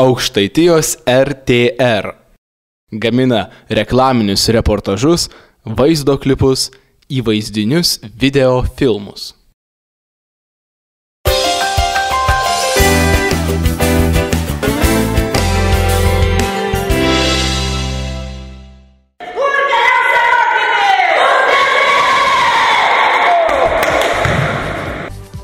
Aukštaitijos RTR. Gamina reklaminius reportažus, vaizdo klipus, įvaizdinius video filmus.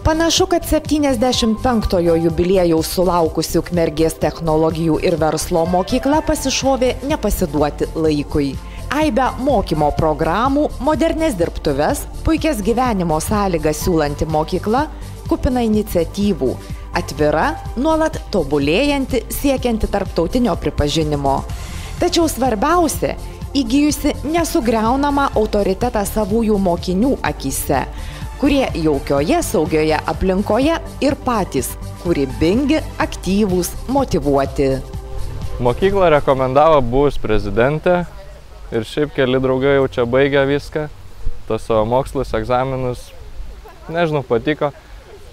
Panašu, kad 75-ojo jubiliejaus sulaukusi Ukmergės technologijų ir verslo mokykla pasišovė nepasiduoti laikui. Aibę mokymo programų, modernes dirbtuves, puikias gyvenimo sąlygas siūlanti mokykla, kupina iniciatyvų, atvira, nuolat tobulėjanti, siekianti tarptautinio pripažinimo. Tačiau svarbiausia, įgijusi nesugriaunamą autoritetą savųjų mokinių akyse, kurie jaukioje, saugioje aplinkoje ir patys kūrybingi, aktyvūs, motyvuoti. Mokyklą rekomendavo buvus prezidentė ir šiaip keli draugai jau čia baigė viską, tos savo mokslus, egzaminus, nežinau, patiko.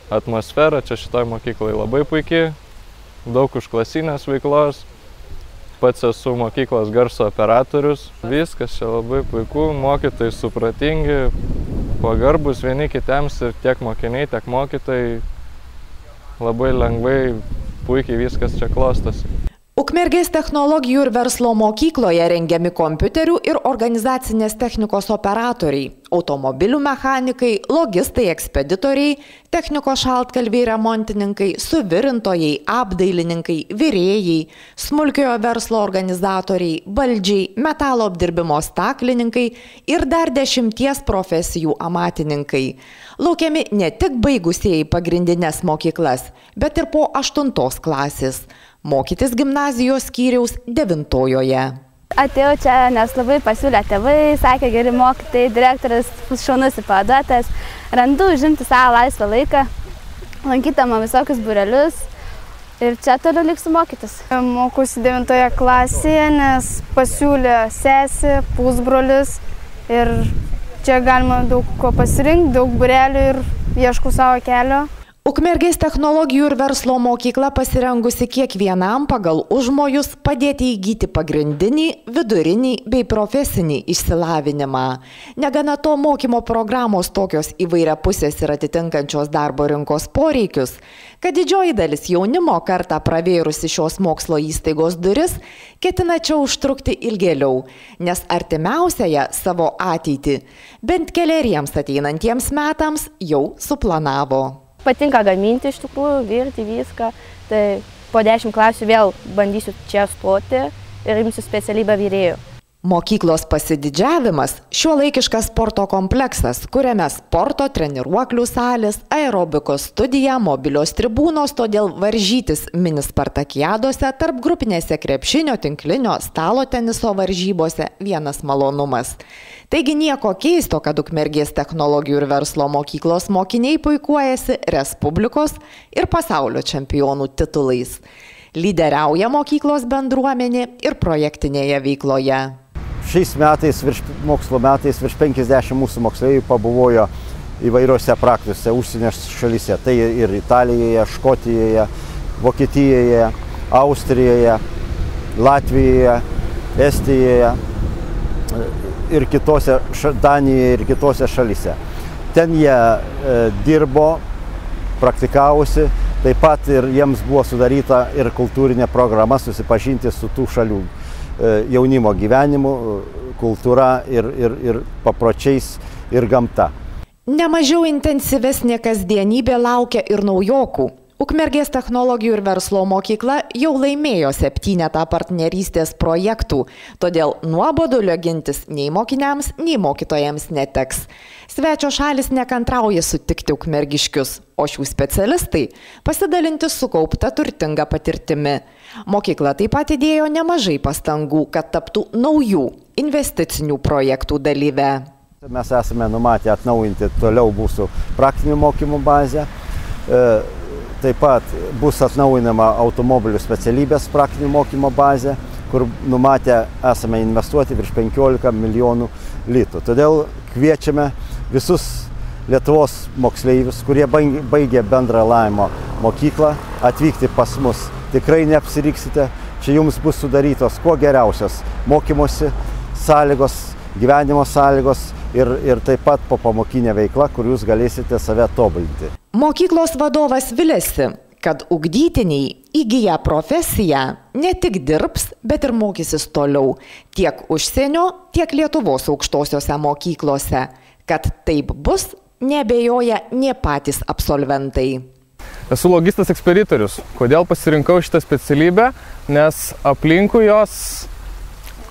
Atmosfera čia šitoj mokyklai labai puikiai, daug užklasinės veiklos, pats esu mokyklos garso operatorius, viskas čia labai puiku, mokytojai supratingi, pagarbus vieni kitiems ir tiek mokiniai, tiek mokytojai labai lengvai, puikiai viskas čia klostosi. Ukmergės technologijų ir verslo mokykloje rengiami kompiuterių ir organizacinės technikos operatoriai, automobilių mechanikai, logistai, ekspeditoriai, technikos šaltkalviai remontininkai, suvirintojai, apdailininkai, virėjai, smulkiojo verslo organizatoriai, baldžiai, metalo apdirbimo staklininkai ir dar 10 profesijų amatininkai. Laukiami ne tik baigusieji pagrindinės mokyklas, bet ir po 8 klasės. Mokytis gimnazijos skyriaus 9-ojoje. Atėjau čia, nes labai pasiūlė tėvai, sakė geri mokytojai, direktorius šaunus ir pavaduotojas. Randu užimti savo laisvą laiką, lankydama visokius būrelius ir čia toliau liksiu mokytis. Mokusi 9-oje klasėje, nes pasiūlė sesė, pusbrolis ir čia galima daug ko pasirinkti, daug būrelių ir ieškau savo kelio. Ukmergės technologijų ir verslo mokykla pasirengusi kiekvienam pagal užmojus padėti įgyti pagrindinį, vidurinį bei profesinį išsilavinimą. Negana to, mokymo programos tokios įvairiapusės ir atitinkančios darbo rinkos poreikius, kad didžioji dalis jaunimo kartą pravėrusi šios mokslo įstaigos duris ketina čia užtrukti ilgėliau, nes artimiausiąją savo ateitį bent keleriems ateinantiems metams jau suplanavo. Patinka gaminti iš tikrųjų, virti viską, tai po 10 klasių vėl bandysiu čia stoti ir imsiu specialybę virėjų. Mokyklos pasididžiavimas – šiuolaikiškas sporto kompleksas, kuriame sporto, treniruoklių salės, aerobikos studija, mobilios tribūnos, todėl varžytis mini spartakiadose, tarp grupinėse krepšinio, tinklinio, stalo teniso varžybose vienas malonumas. Taigi nieko keisto, kad Ukmergės technologijų ir verslo mokyklos mokiniai puikuojasi Respublikos ir pasaulio čempionų titulais. Lyderiauja mokyklos bendruomenė ir projektinėje veikloje. Šiais metais, mokslo metais, virš 50 mūsų moksleivių pabuvojo įvairiose praktiniuose užsienio šalyse. Tai ir Italijoje, Škotijoje, Vokietijoje, Austrijoje, Latvijoje, Estijoje ir kitose, Danijoje ir kitose šalyse. Ten jie dirbo, praktikavosi, taip pat ir jiems buvo sudaryta ir kultūrinė programa susipažinti su tų šalių jaunimo gyvenimu, kultūra ir papročiais ir gamta. Nemažiau intensyvesnė kasdienybė laukia ir naujokų. Ukmergės technologijų ir verslo mokykla jau laimėjo 7 partnerystės projektų, todėl nuobodulio gintis nei mokiniams, nei mokytojams neteks. Svečio šalis nekantrauja sutikti ukmergiškius, o šių specialistai pasidalinti sukaupta turtinga patirtimi. Mokykla taip pat įdėjo nemažai pastangų, kad taptų naujų investicinių projektų dalyve. Mes esame numatę atnaujinti toliau mūsų praktinių mokymų bazę. Taip pat bus atnaujinama automobilių specialybės praktinių mokymo bazė, kur numatę esame investuoti virš 15 milijonų litų. Todėl kviečiame visus Lietuvos moksleivius, kurie baigė bendrą lavinimo mokyklą, atvykti pas mus. Tikrai neapsiriksite, čia jums bus sudarytos kuo geriausios mokymosi sąlygos, gyvenimo sąlygos ir taip pat popamokinė veikla, kur jūs galėsite save tobulinti. Mokyklos vadovas viliasi, kad ugdytiniai įgyję profesiją ne tik dirbs, bet ir mokysis toliau tiek užsienio, tiek Lietuvos aukštosiose mokyklose. Kad taip bus, neabejoja nė patys absolventai. Esu logistas ekspeditorius. Kodėl pasirinkau šitą specialybę? Nes aplinkui jos,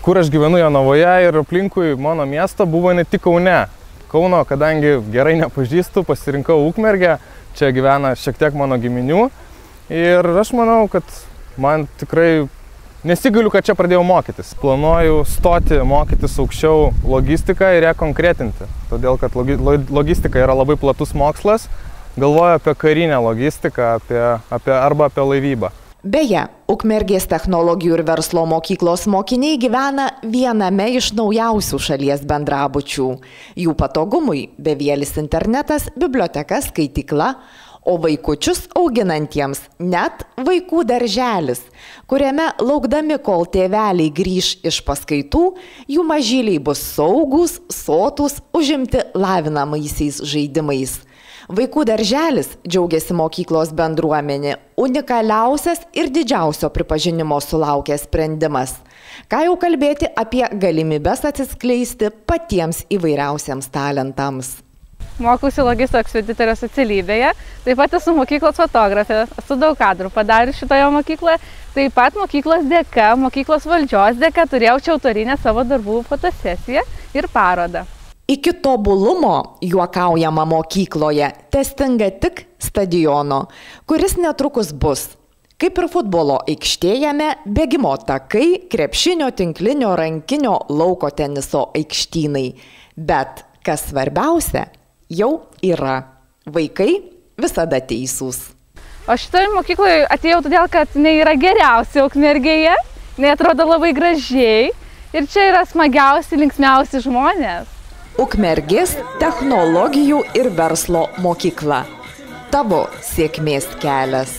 kur aš gyvenu Jonavoje ir aplinkui mano miestą, buvo ne tik Kaune. Kauno, kadangi gerai nepažįstu, pasirinkau Ukmergę, čia gyvena šiek tiek mano giminių. Ir aš manau, kad man tikrai nesigaliu, kad čia pradėjau mokytis. Planuoju stoti mokytis aukščiau logistiką ir ją konkretinti. Todėl, kad logistika yra labai platus mokslas. Galvoju apie karinę logistiką arba apie laivybą. Beje, Ukmergės technologijų ir verslo mokyklos mokiniai gyvena viename iš naujausių šalies bendrabučių. Jų patogumui bevielis internetas, biblioteka, skaitykla, o vaikučius auginantiems net vaikų darželis, kuriame laukdami, kol tėveliai grįš iš paskaitų, jų mažyliai bus saugūs, sotūs, užimti lavinamaisiais žaidimais. Vaikų darželis, džiaugiasi mokyklos bendruomenė, unikaliausias ir didžiausio pripažinimo sulaukęs sprendimas. Ką jau kalbėti apie galimybes atsiskleisti patiems įvairiausiems talentams. Mokausi logisto ekspeditorijos specialybėje, taip pat esu mokyklos fotografė, esu daug kadrų padarius šitoje mokykloje, taip pat mokyklos dėka, mokyklos valdžios dėka turėjau čia autorinę savo darbų fotosesiją ir parodą. Iki tobulumo, juokaujama mokykloje, testinga tik stadiono, kuris netrukus bus. Kaip ir futbolo aikštėjame, bėgimo takai, krepšinio, tinklinio, rankinio, lauko teniso aikštynai. Bet, kas svarbiausia, jau yra. Vaikai visada teisūs. O šitoje mokykloje atėjau todėl, kad jinai yra geriausia Ukmergėje, jinai atrodo labai gražiai ir čia yra smagiausi, linksmiausi žmonės. Ukmergės technologijų ir verslo mokykla. Tavo sėkmės kelias.